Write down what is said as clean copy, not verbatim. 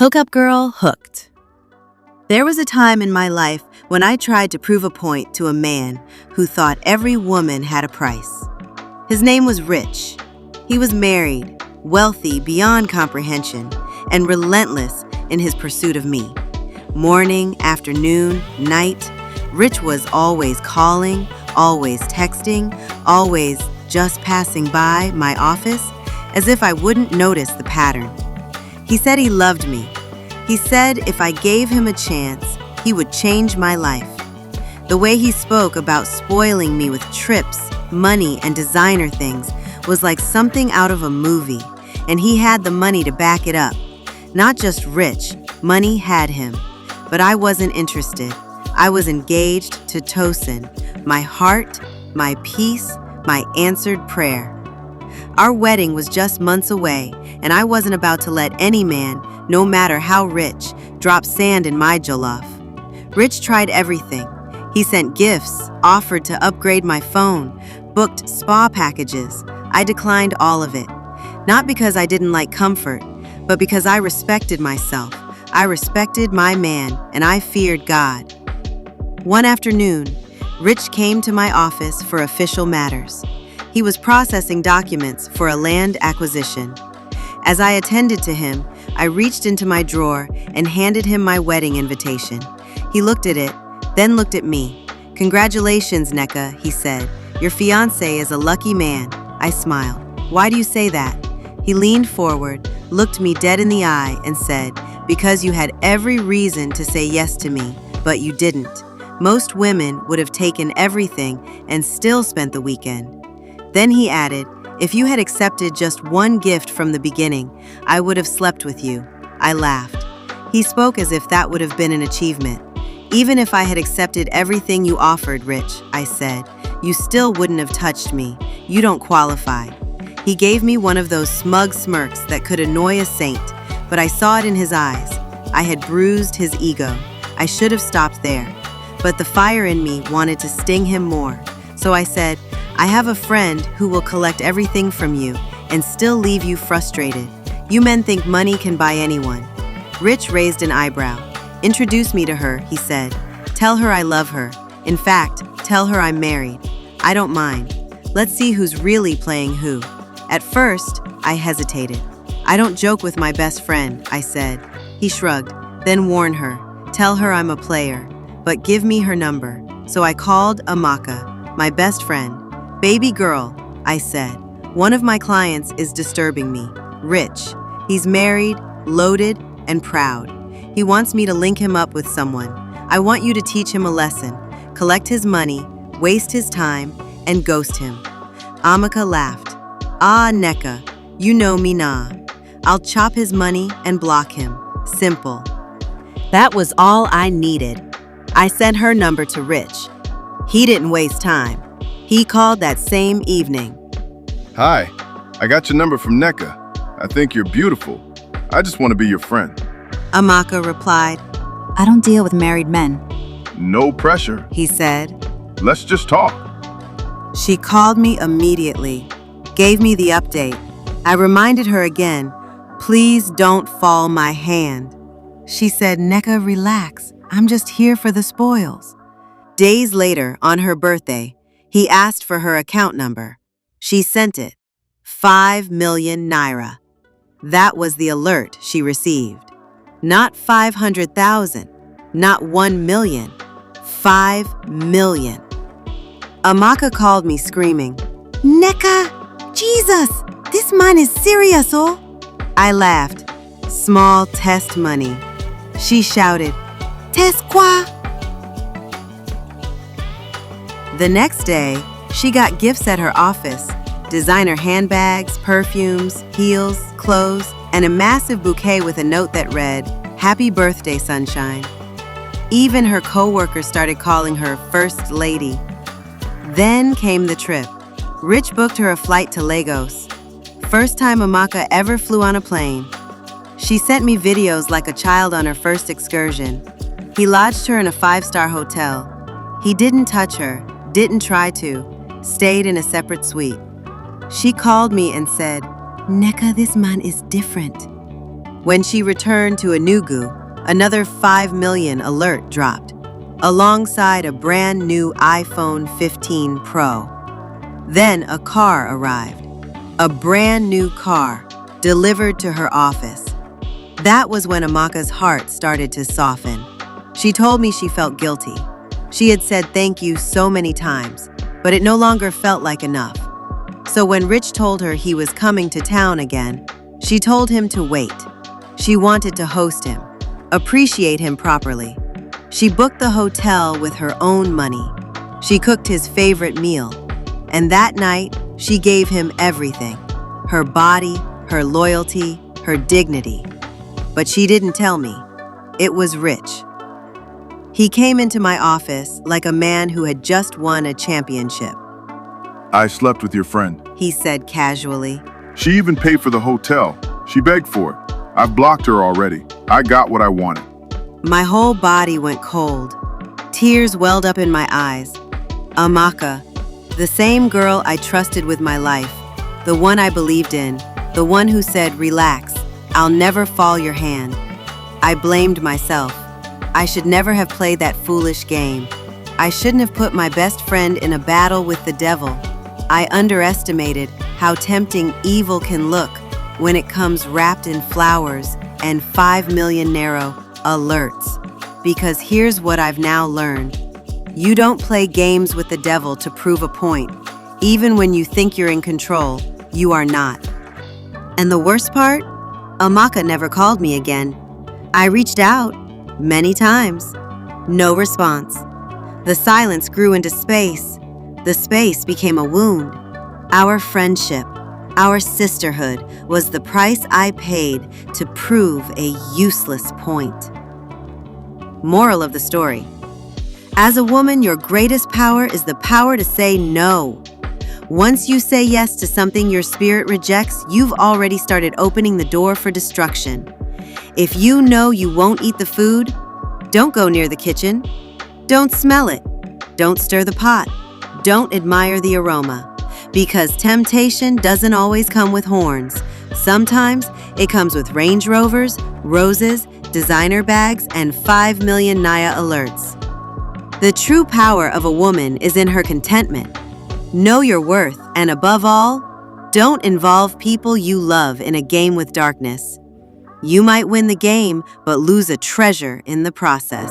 Hookup Girl Hooked. There was a time in my life when I tried to prove a point to a man who thought every woman had a price. His name was Rich. He was married, wealthy beyond comprehension, and relentless in his pursuit of me. Morning, afternoon, night, Rich was always calling, always texting, always just passing by my office as if I wouldn't notice the pattern. He said he loved me. He said if I gave him a chance, he would change my life. The way he spoke about spoiling me with trips, money, and designer things was like something out of a movie, and he had the money to back it up. Not just rich, money had him. But I wasn't interested. I was engaged to Tosin, my heart, my peace, my answered prayer. Our wedding was just months away, and I wasn't about to let any man, no matter how rich, drop sand in my jollof. Rich tried everything. He sent gifts, offered to upgrade my phone, booked spa packages. I declined all of it. Not because I didn't like comfort, but because I respected myself. I respected my man, and I feared God. One afternoon, Rich came to my office for official matters. He was processing documents for a land acquisition. As I attended to him, I reached into my drawer and handed him my wedding invitation. He looked at it, then looked at me. "Congratulations, Neka," he said. "Your fiancé is a lucky man." I smiled. "Why do you say that?" He leaned forward, looked me dead in the eye, and said, "Because you had every reason to say yes to me, but you didn't. Most women would have taken everything and still spent the weekend." Then he added, "If you had accepted just one gift from the beginning, I would have slept with you." I laughed. He spoke as if that would have been an achievement. "Even if I had accepted everything you offered, Rich," I said, "you still wouldn't have touched me. You don't qualify." He gave me one of those smug smirks that could annoy a saint, but I saw it in his eyes. I had bruised his ego. I should have stopped there. But the fire in me wanted to sting him more. So I said, "I have a friend who will collect everything from you and still leave you frustrated. You men think money can buy anyone." Rich raised an eyebrow. "Introduce me to her," he said. "Tell her I love her. In fact, tell her I'm married. I don't mind. Let's see who's really playing who." At first, I hesitated. "I don't joke with my best friend," I said. He shrugged, then warned her. "Tell her I'm a player, but give me her number." So I called Amaka, my best friend. "Baby girl," I said, "one of my clients is disturbing me. Rich. He's married, loaded, and proud. He wants me to link him up with someone. I want you to teach him a lesson, collect his money, waste his time, and ghost him." Amaka laughed. "Ah, Neka, you know me nah. I'll chop his money and block him. Simple." That was all I needed. I sent her number to Rich. He didn't waste time. He called that same evening. "Hi, I got your number from Neka. I think you're beautiful. I just want to be your friend." Amaka replied. "I don't deal with married men." "No pressure. He said. Let's just talk." She called me immediately, gave me the update. I reminded her again, "Please don't fall my hand." She said, "Neka, relax. I'm just here for the spoils." Days later, on her birthday, he asked for her account number. She sent it. 5 million naira. That was the alert she received. Not 500,000, not 1 million, 5 million. Amaka called me screaming, "Neka, Jesus, this man is serious, oh?" I laughed. Small test money. She shouted, "Test quoi?" The next day, she got gifts at her office, designer handbags, perfumes, heels, clothes, and a massive bouquet with a note that read, "Happy birthday, sunshine." Even her coworkers started calling her First Lady. Then came the trip. Rich booked her a flight to Lagos. First time Amaka ever flew on a plane. She sent me videos like a child on her first excursion. He lodged her in a 5-star hotel. He didn't touch her, didn't try to, stayed in a separate suite. She called me and said, "Neka, this man is different." When she returned to Enugu, another 5 million alert dropped, alongside a brand new iPhone 15 Pro. Then a car arrived, a brand new car, delivered to her office. That was when Amaka's heart started to soften. She told me she felt guilty. She had said thank you so many times, but it no longer felt like enough. So when Rich told her he was coming to town again, she told him to wait. She wanted to host him, appreciate him properly. She booked the hotel with her own money. She cooked his favorite meal. And that night, she gave him everything: her body, her loyalty, her dignity. But she didn't tell me. It was Rich. He came into my office like a man who had just won a championship. I slept with your friend. He said casually. She even paid for the hotel. She begged for it. I've blocked her already. I got what I wanted. My whole body went cold. Tears welled up in my eyes. Amaka, the same girl I trusted with my life, the one I believed in, the one who said, "Relax, I'll never fall your hand." I blamed myself. I should never have played that foolish game. I shouldn't have put my best friend in a battle with the devil. I underestimated how tempting evil can look when it comes wrapped in flowers and 5 million narrow alerts. Because here's what I've now learned. You don't play games with the devil to prove a point. Even when you think you're in control, you are not. And the worst part? Amaka never called me again. I reached out many times. No response. The silence grew into space. The space became a wound. Our friendship, our sisterhood, was the price I paid to prove a useless point. Moral of the story. As a woman, your greatest power is the power to say no. Once you say yes to something your spirit rejects, you've already started opening the door for destruction. If you know you won't eat the food, don't go near the kitchen. Don't smell it. Don't stir the pot. Don't admire the aroma. Because temptation doesn't always come with horns. Sometimes it comes with Range Rovers, roses, designer bags, and 5 million Naya alerts. The true power of a woman is in her contentment. Know your worth, and above all, don't involve people you love in a game with darkness. You might win the game, but lose a treasure in the process.